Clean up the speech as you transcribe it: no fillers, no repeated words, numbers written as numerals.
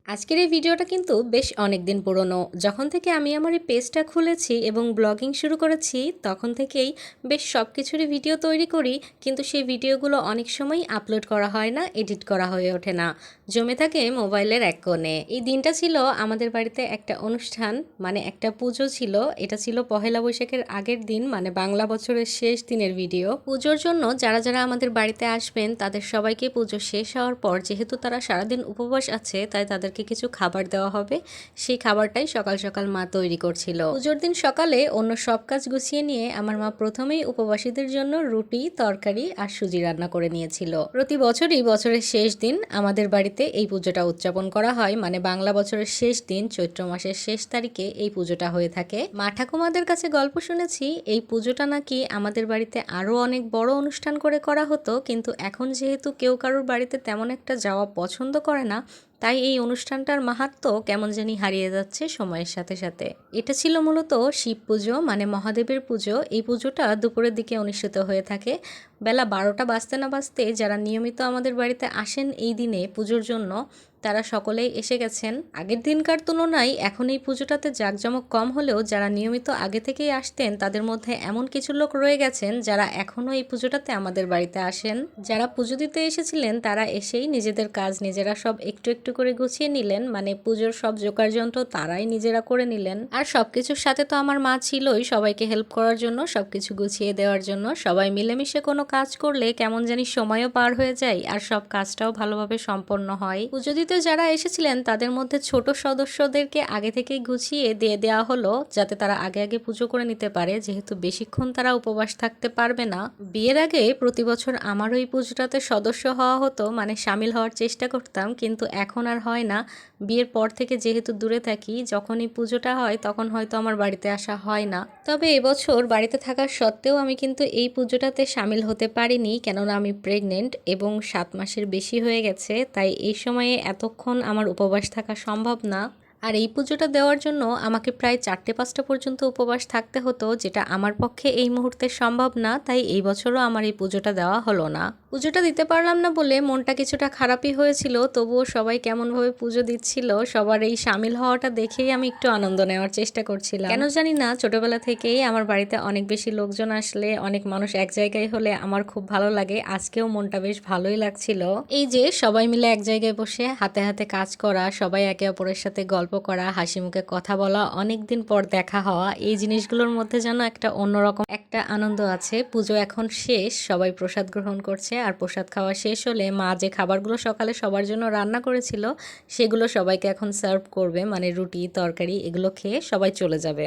আজকের এই ভিডিওটা কিন্তু বেশ অনেক দিন পুরনো। যখন থেকে আমি আমার এই পেজটা খুলেছি এবং ব্লগিং শুরু করেছি তখন থেকেই বেশ সব কিছুরই ভিডিও তৈরি করি, কিন্তু সেই ভিডিওগুলো অনেক সময়ই আপলোড করা হয় না, এডিট করা হয়ে ওঠে না, জমে থাকে মোবাইলের এক কোণে। এই দিনটা ছিল আমাদের বাড়িতে একটা অনুষ্ঠান, মানে একটা পুজো ছিল। এটা ছিল পহেলা বৈশাখের আগের দিন, মানে বাংলা বছরের শেষ দিনের ভিডিও। পুজোর জন্য যারা যারা আমাদের বাড়িতে আসবেন তাদের সবাইকে পুজো শেষ হওয়ার পর, যেহেতু তারা সারাদিন উপবাস আছে, তাই তাদেরকে কিছু খাবার দেওয়া হবে। সেই খাবারটাই সকাল সকাল মা তৈরি করছিল। পুজোর দিন সকালে অন্য সব কাজ গুছিয়ে নিয়ে আমার মা প্রথমেই উপবাসীদের জন্য রুটি, তরকারি আর সুজি রান্না করে নিয়েছিল। প্রতি বছরই বছরের শেষ দিন আমাদের বাড়িতে এই পুজোটা উদযাপন করা হয়, মানে বাংলা বছরের শেষ দিন চৈত্র মাসের শেষ তারিখে এই পুজোটা হয়ে থাকে। মা ঠাকুমাদের কাছে গল্প শুনেছি এই পুজোটা নাকি আমাদের বাড়িতে আরো অনেক বড় অনুষ্ঠান করে করা হতো, কিন্তু এখন যেহেতু কেউ কারোর বাড়িতে তেমন একটা যাওয়া পছন্দ করে না, তাই এই অনুষ্ঠানটার মাহাত্ম্য কেমন জানি হারিয়ে যাচ্ছে সময়ের সাথে সাথে। এটা ছিল মূলত শিব পুজো, মানে মহাদেবের পুজো। এই পুজোটা দুপুরের দিকে অনুষ্ঠিত হয়ে থাকে। বেলা 12টা বাজতে না বাজতে যারা নিয়মিত আমাদের বাড়িতে আসেন এই দিনে পুজোর জন্য, তারা সকলেই এসে গেছেন। আগের দিনকার তুলনায় এখন এই পুজোটাতে জাঁকজমক কম হলেও যারা নিয়মিত আগে থেকেই আসতেন তাদের মধ্যে এমন কিছু লোক রয়ে গেছেন যারা এখনও এই পুজোটাতে আমাদের বাড়িতে আসেন। যারা পুজো দিতে এসেছিলেন তারা এসেই নিজেদের কাজ নিজেরা সব একটু একটু করে গুছিয়ে নিলেন, মানে পুজোর সব জোগাড় যন্ত্র তারাই নিজেরা করে নিলেন। আর সবকিছুর সাথে তো আমার মা ছিলই সবাইকে হেল্প করার জন্য, সবকিছু গুছিয়ে দেওয়ার জন্য। সবাই মিলেমিশে কোনো কাজ করলে কেমন জানি সময়ও পার হয়ে যায় আর সব কাজটাও ভালোভাবে সম্পন্ন হয়। পুজো দিতে যারা এসেছিলেন তাদের মধ্যে ছোট সদস্যদেরকে আগে থেকেই গুছিয়ে দিয়ে দেওয়া হলো, যাতে তারা আগে আগে পুজো করে নিতে পারে, যেহেতু বেশিক্ষণ তারা উপবাস থাকতে পারবে না। বিয়ের আগে প্রতি বছর আমারও এই পুজোটাতে সদস্য হওয়া হতো, মানে সামিল হওয়ার চেষ্টা করতাম, কিন্তু এখন আর হয় না। বিয়ের পর থেকে যেহেতু দূরে থাকি, যখনই পুজোটা হয় তখন হয়তো আমার বাড়িতে আসা হয় না। তবে এবছর বাড়িতে থাকার সত্ত্বেও আমি কিন্তু এই পুজোটাতে সামিল হতে পারিনি, কেননা আমি প্রেগনেন্ট এবং 7 মাসের বেশি হয়ে গেছে, তাই এই সময়ে এতক্ষণ আমার উপবাস থাকা সম্ভব না। আর এই পুজোটা দেওয়ার জন্য আমাকে প্রায় 4টে-5টা পর্যন্ত উপবাস থাকতে হতো, যেটা আমার পক্ষে এই মুহূর্তে সম্ভব না। তাই এই বছরও আমার এই পুজোটা দেওয়া হলো না। পুজোটা দিতে পারলাম না বলে মনটা কিছুটা খারাপই হয়েছিল, তবুও সবাই কেমনভাবে পুজো দিচ্ছিল, সবার এই সামিল হওয়াটা দেখেই আমি একটু আনন্দ নেওয়ার চেষ্টা করছিলাম। কেন জানি না, ছোটবেলা থেকেই আমার বাড়িতে অনেক বেশি লোকজন আসলে, অনেক মানুষ এক জায়গায় হলে আমার খুব ভালো লাগে। আজকেও মনটা বেশ ভালোই লাগছিল। এই যে সবাই মিলে এক জায়গায় বসে হাতে হাতে কাজ করা, সবাই একে অপরের সাথে গল্প করা, হাসি মুখে কথা বলা, অনেকদিন পর দেখা হওয়া, এই জিনিসগুলোর মধ্যে যেন একটা অন্যরকম একটা আনন্দ আছে। পুজো এখন শেষ, সবাই প্রসাদ গ্রহণ করছে, আর প্রসাদ খাওয়া শেষ হলে মা যে খাবারগুলো সকালে সবার জন্য রান্না করেছিল সেগুলো সবাইকে এখন সার্ভ করবে, মানে রুটি, তরকারি, এগুলো খেয়ে সবাই চলে যাবে।